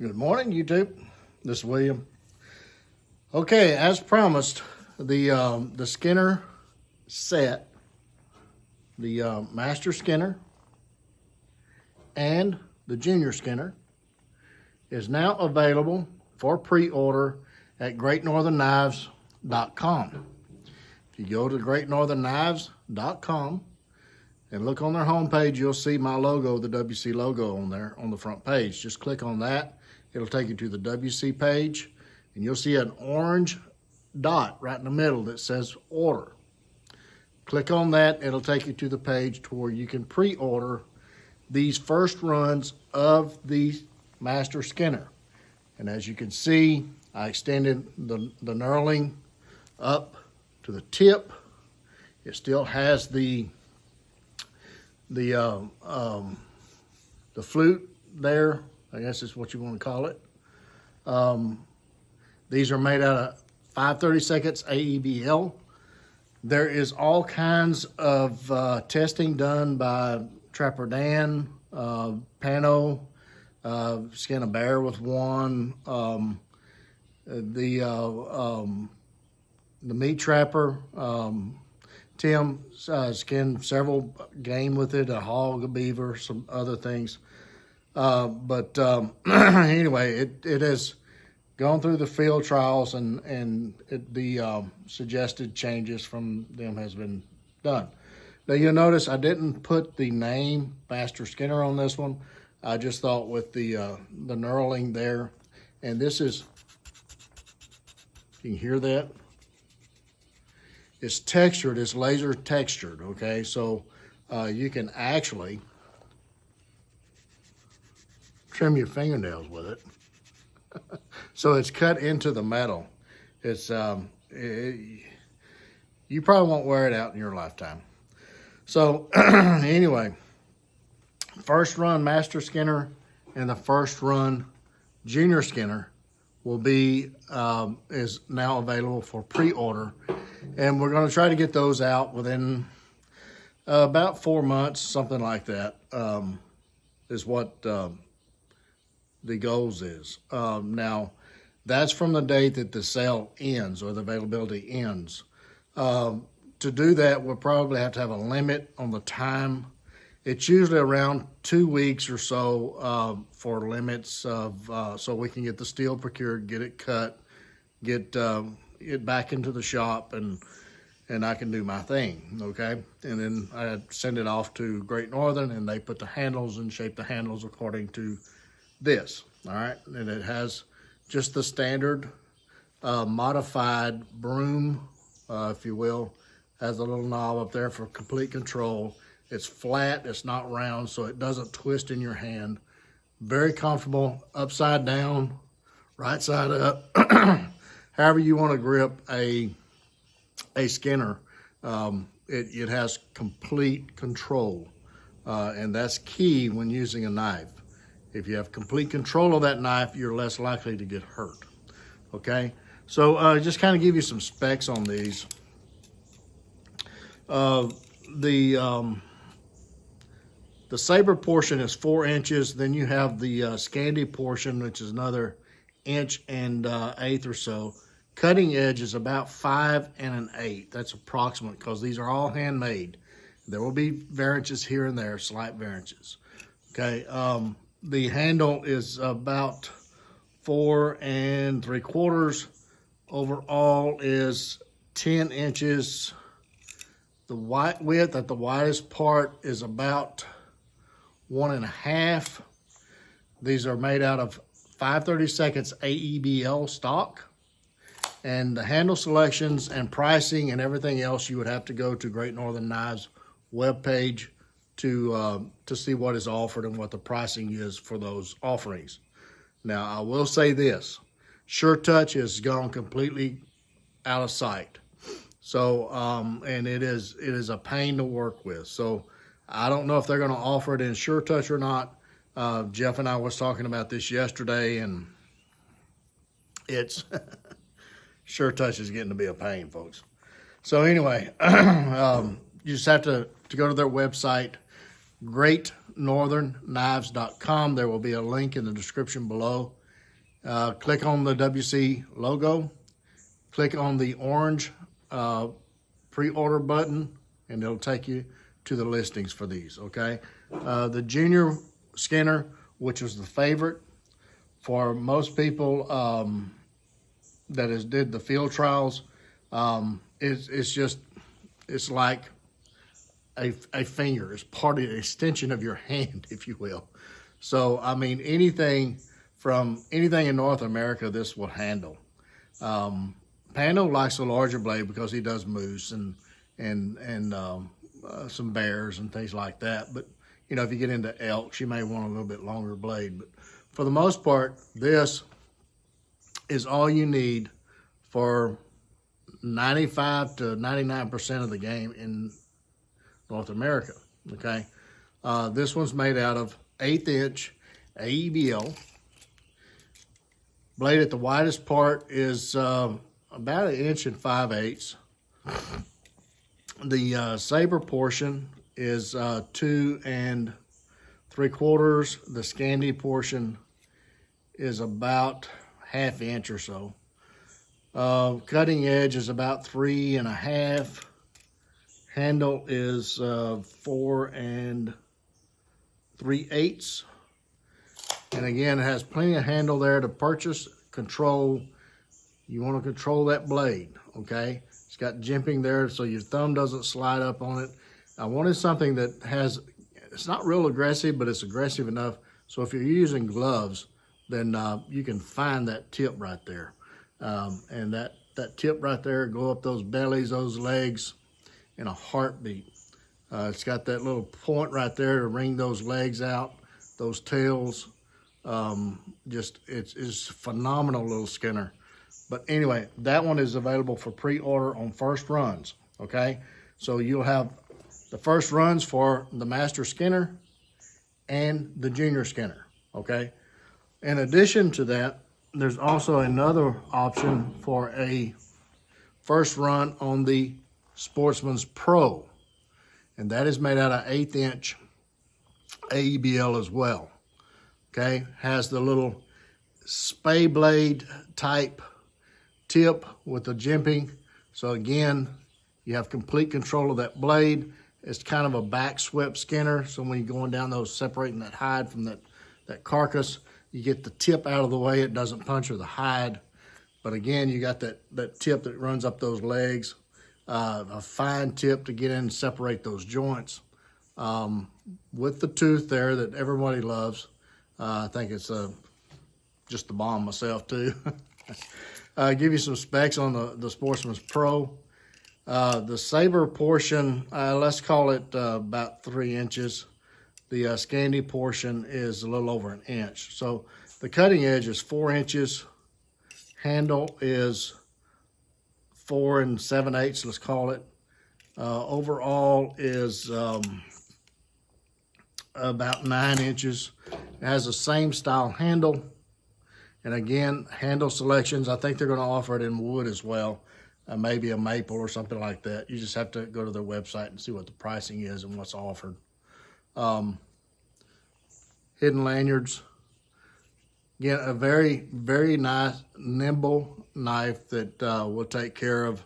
Good morning, YouTube. This is William. Okay, as promised, the Skinner set, the Master Skinner and the Junior Skinner is now available for pre-order at GreatNorthernKnives.com. If you go to GreatNorthernKnives.com and look on their homepage, you'll see my logo, the WC logo on there on the front page. Just click on that. It'll take you to the WC page, and you'll see an orange dot right in the middle that says order. Click on that. It'll take you to the page to where you can pre-order these first runs of the Master Skinner. And as you can see, I extended the knurling up to the tip. It still has the flute there, I guess is what you want to call it. These are made out of 5/32 AEBL. There is all kinds of testing done by Trapper Dan, Pano, Skin a Bear with one, the Meat Trapper, Tim skinned several game with it, a hog, a beaver, some other things. Anyway, it has gone through the field trials and the suggested changes from them has been done. Now you'll notice I didn't put the name Master Skinner on this one. I just thought with the knurling there, and this is, you can hear that? It's textured, it's laser textured, okay? So you can actually trim your fingernails with it. So it's cut into the metal. It's you probably won't wear it out in your lifetime. So anyway, first run Master Skinner and the first run Junior Skinner will be is now available for pre-order, and we're going to try to get those out within about 4 months, something like that, is what the goals is. Now, that's from the date that the sale ends or the availability ends. To do that, we'll probably have to have a limit on the time. It's usually around 2 weeks or so for limits of so we can get the steel procured, get it cut, get it back into the shop, and I can do my thing, okay? And then I send it off to Great Northern, and they put the handles and shape the handles according to this, all right? And it has just the standard modified broom, if you will. Has a little knob up there for complete control. It's flat, it's not round, so it doesn't twist in your hand. Very comfortable, upside down, right side up. However you want to grip a Skinner, it has complete control, and that's key when using a knife. If you have complete control of that knife, you're less likely to get hurt, okay? So just kind of give you some specs on these. The saber portion is 4 inches. Then you have the Scandi portion, which is another 1 1/8 or so. Cutting edge is about 5 1/8. That's approximate because these are all handmade. There will be variances here and there, slight variances. Okay. The handle is about 4 3/4. Overall is 10 inches. The white width at the widest part is about 1 1/2. These are made out of 5/32 AEBL stock. And the handle selections and pricing and everything else, you would have to go to Great Northern Knives webpage to see what is offered and what the pricing is for those offerings. Now, I will say this, Sure Touch has gone completely out of sight. So, and it is a pain to work with. So I don't know if they're going to offer it in Sure Touch or not. Jeff and I was talking about this yesterday, and it's Sure Touch is getting to be a pain, folks. So anyway, you just have to go to their website, GreatNorthernKnives.com. There will be a link in the description below. Click on the WC logo, click on the orange pre-order button, and it'll take you to the listings for these, okay? The junior Skinner, which was the favorite for most people that did the field trials, it's like a finger. It's part of the extension of your hand, if you will. So, I mean, anything in North America, this will handle. Pando likes a larger blade because he does moose and some bears and things like that. But, you know, if you get into elks, you may want a little bit longer blade. But for the most part, this is all you need for 95 to 99% of the game in North America, okay? This one's made out of 1/8 inch AEBL. Blade at the widest part is about 1 5/8 inches. The saber portion is 2 3/4. The Scandi portion is about 1/2 inch or so. Cutting edge is about 3 1/2. Handle is 4 3/8. And again, it has plenty of handle there to purchase, control. You want to control that blade, okay? It's got jimping there so your thumb doesn't slide up on it. I wanted something that it's not real aggressive, but it's aggressive enough. So if you're using gloves, then you can find that tip right there. And that tip right there, go up those bellies, those legs in a heartbeat. It's got that little point right there to wring those legs out, those tails. It's a phenomenal little Skinner. But anyway, that one is available for pre-order on first runs, okay? So you'll have the first runs for the Master Skinner and the Junior Skinner, okay? In addition to that, there's also another option for a first run on the Sportsman's Pro, and that is made out of 1/8 inch AEBL as well, okay? Has the little spay blade type tip with the jimping. So again, you have complete control of that blade. It's kind of a back swept Skinner. So when you're going down those, separating that hide from that carcass, you get the tip out of the way. It doesn't puncture the hide. But again, you got that tip that runs up those legs, a fine tip to get in and separate those joints. With the tooth there that everybody loves. I think it's just the bomb myself too. Give you some specs on the Sportsman's Pro. The saber portion, let's call it about 3 inches. The Scandi portion is a little over 1 inch. So the cutting edge is 4 inches. Handle is 4 7/8, let's call it. Overall is about 9 inches. It has the same style handle. And again, handle selections, I think they're going to offer it in wood as well. Maybe a maple or something like that. You just have to go to their website and see what the pricing is and what's offered. Hidden lanyards. Again, a very, very nice, nimble knife that will take care of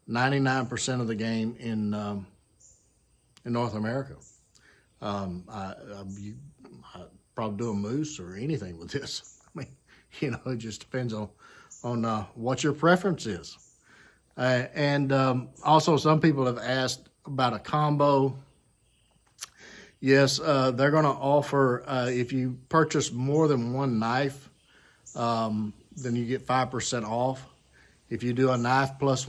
99% of the game in North America. You probably do a moose or anything with this. I mean, you know, it just depends on what your preference is. And also, some people have asked about a combo. Yes, they're going to offer, if you purchase more than one knife, then you get 5% off. If you do a knife plus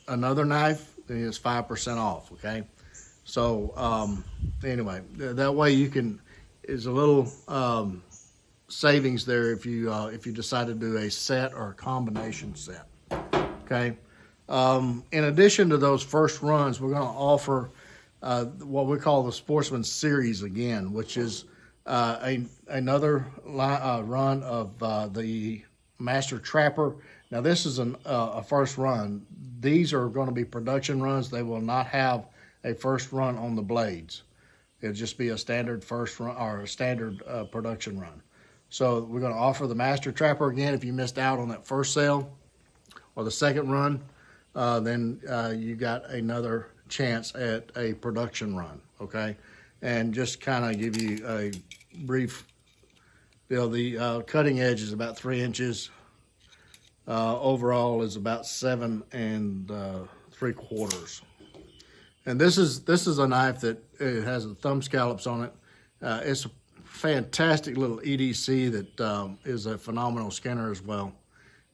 another knife, then it's 5% off, okay? So anyway, that way you can, is a little savings there if you decide to do a set or a combination set, okay? In addition to those first runs, we're going to offer what we call the Sportsman Series again, which is another run of the Master Trapper. Now this is a first run. These are going to be production runs. They will not have a first run on the blades. It'll just be a standard first run or a standard production run. So we're going to offer the Master Trapper again. If you missed out on that first sale or the second run, then you got another chance at a production run, okay? And just kind of give you a brief deal. The cutting edge is about 3 inches. Overall is about 7 3/4. And this is a knife that it has the thumb scallops on it. It's a fantastic little EDC that is a phenomenal skinner as well.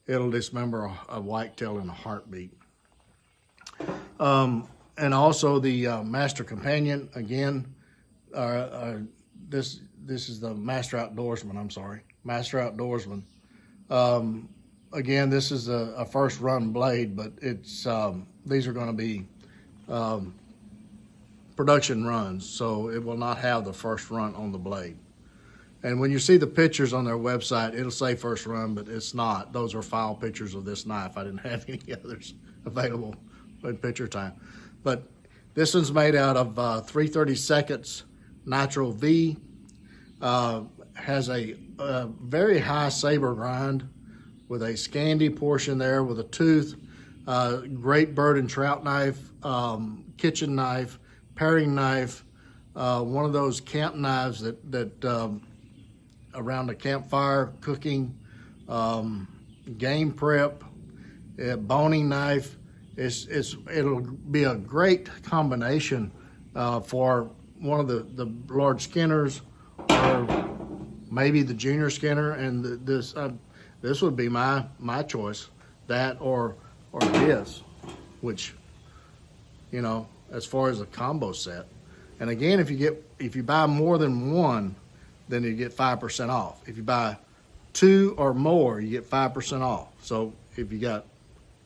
It'll dismember a whitetail in a heartbeat. And also the Master Companion, again, this is the Master Outdoorsman, I'm sorry, Master Outdoorsman. Again, this is a first run blade, but it's these are going to be production runs, so it will not have the first run on the blade. And when you see the pictures on their website, it'll say first run, but it's not. Those are file pictures of this knife. I didn't have any others available in picture time. But this one's made out of 3/32 Nitro V. Has a very high saber grind with a Scandi portion there with a tooth. Great bird and trout knife, kitchen knife, paring knife, one of those camp knives that around the campfire cooking, game prep, boning knife. It'll be a great combination for one of the large skinners, or maybe the junior skinner. And this would be my choice, that or this, which, you know, as far as a combo set. And again, if you buy more than one, then you get 5% off. If you buy 2 or more, you get 5% off. So if you got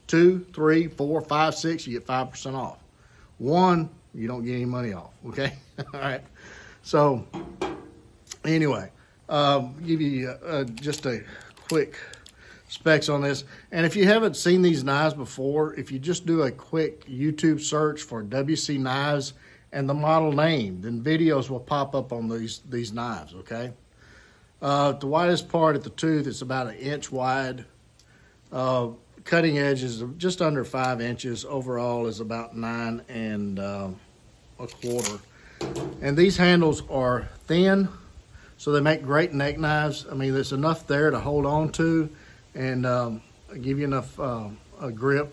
2, 3, 4, 5, 6, you get 5% off. 1, you don't get any money off, okay? All right. So anyway, give you just a quick specs on this. And if you haven't seen these knives before, if you just do a quick YouTube search for WC knives and the model name, then videos will pop up on these knives, okay? The widest part at the tooth is about 1 inch wide. Cutting edge is just under 5 inches. Overall is about 9 1/4. And these handles are thin, so they make great neck knives. I mean, there's enough there to hold on to and give you enough a grip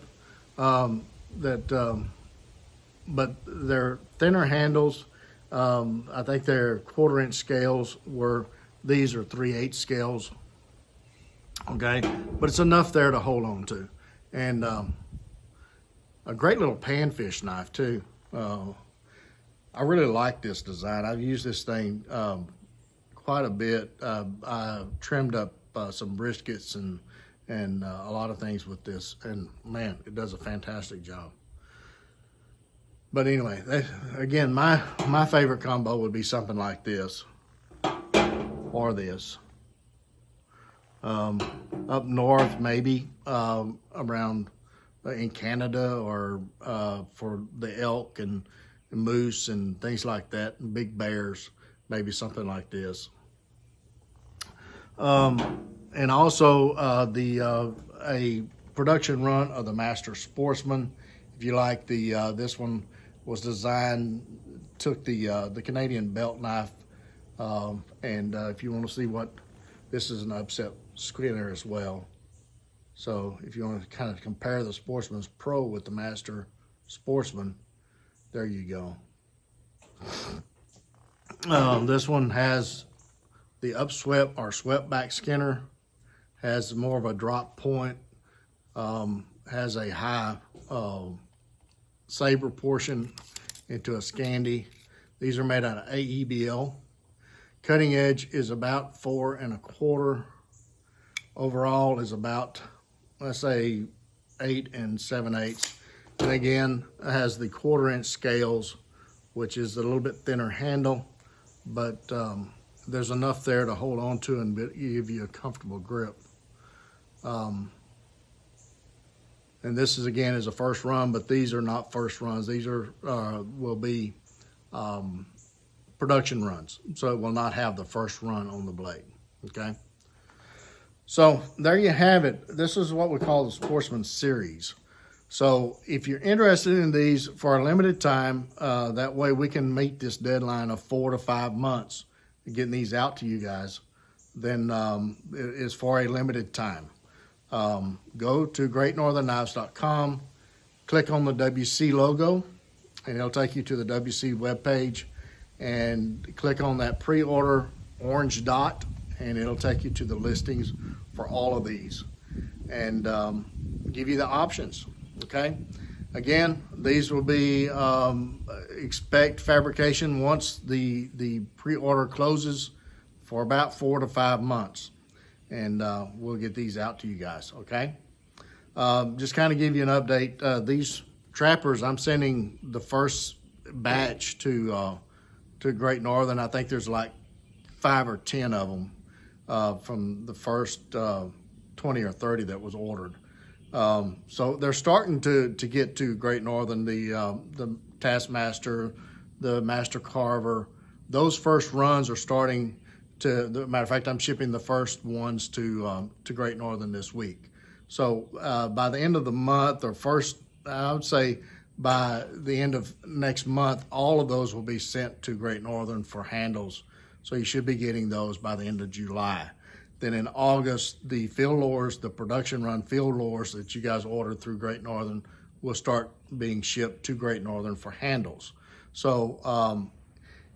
but they're thinner handles. I think they're 1/4 inch scales, where these are 3/8 scales. Okay, but it's enough there to hold on to. And a great little panfish knife too. I really like this design. I've used this thing quite a bit. I trimmed up some briskets and a lot of things with this, and man, it does a fantastic job. But anyway, again, my favorite combo would be something like this or this. Up north, maybe around in Canada, or for the elk and moose and things like that, and big bears, maybe something like this. And also a production run of the Master Sportsman. If you like this one was designed, took the Canadian belt knife, and if you want to see what, this is an upset skinner as well. So if you want to kind of compare the Sportsman Pro with the Master Sportsman, there you go. This one has the upswept or swept back skinner, has more of a drop point, has a high saber portion into a Scandi. These are made out of AEBL. Cutting edge is about 4 1/4. Overall is about, let's say, 8 7/8. And again, it has the 1/4 inch scales, which is a little bit thinner handle, but there's enough there to hold on to and give you a comfortable grip. And this is, again, is a first run, but these are not first runs. These are will be production runs, so it will not have the first run on the blade, okay? So there you have it. This is what we call the Sportsman series. So if you're interested in these for a limited time, that way we can meet this deadline of 4 to 5 months getting these out to you guys, then it is for a limited time. Go to greatnorthernknives.com, click on the WC logo, and it'll take you to the WC webpage, and click on that pre-order orange dot, and it'll take you to the listings for all of these, and give you the options. Okay, again, these will be expect fabrication once the pre-order closes for about 4 to 5 months, and we'll get these out to you guys. Okay, just kind of give you an update. These trappers, I'm sending the first batch to Great Northern. I think there's like 5 or 10 of them from the first 20 or 30 that was ordered. So they're starting to get to Great Northern, the Taskmaster, the Master Carver. Those first runs are starting to, matter of fact, I'm shipping the first ones to Great Northern this week. So by the end of the month, or I would say by the end of next month, all of those will be sent to Great Northern for handles. So you should be getting those by the end of July. Then in August, the field lures, the production run field lures that you guys ordered through Great Northern will start being shipped to Great Northern for handles. So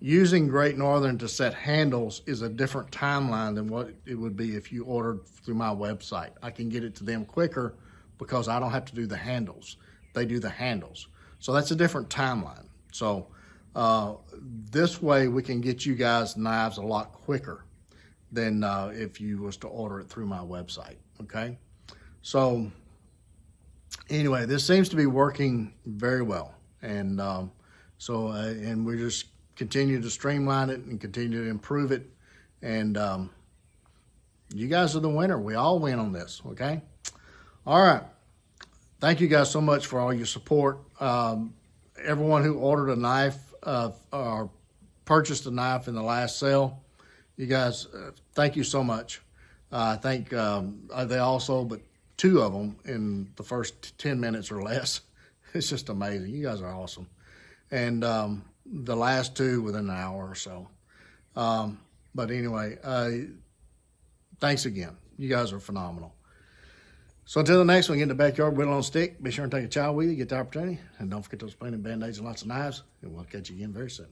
using Great Northern to set handles is a different timeline than what it would be if you ordered through my website. I can get it to them quicker because I don't have to do the handles. They do the handles. So that's a different timeline. So this way we can get you guys knives a lot quicker than if you was to order it through my website. Okay, so anyway, this seems to be working very well, and and we just continue to streamline it and continue to improve it, and you guys are the winner. We all win on this. Okay, all right, thank you guys so much for all your support. Everyone who ordered a knife or purchased a knife in the last sale, you guys, thank you so much. I think they all sold but 2 of them in the first 10 minutes or less. It's just amazing. You guys are awesome. And the last 2 within an hour or so. But anyway, thanks again. You guys are phenomenal. So until the next one, get in the backyard, whittle on a stick. Be sure and take a child with you, get the opportunity. And don't forget those painted band-aids and lots of knives. And we'll catch you again very soon.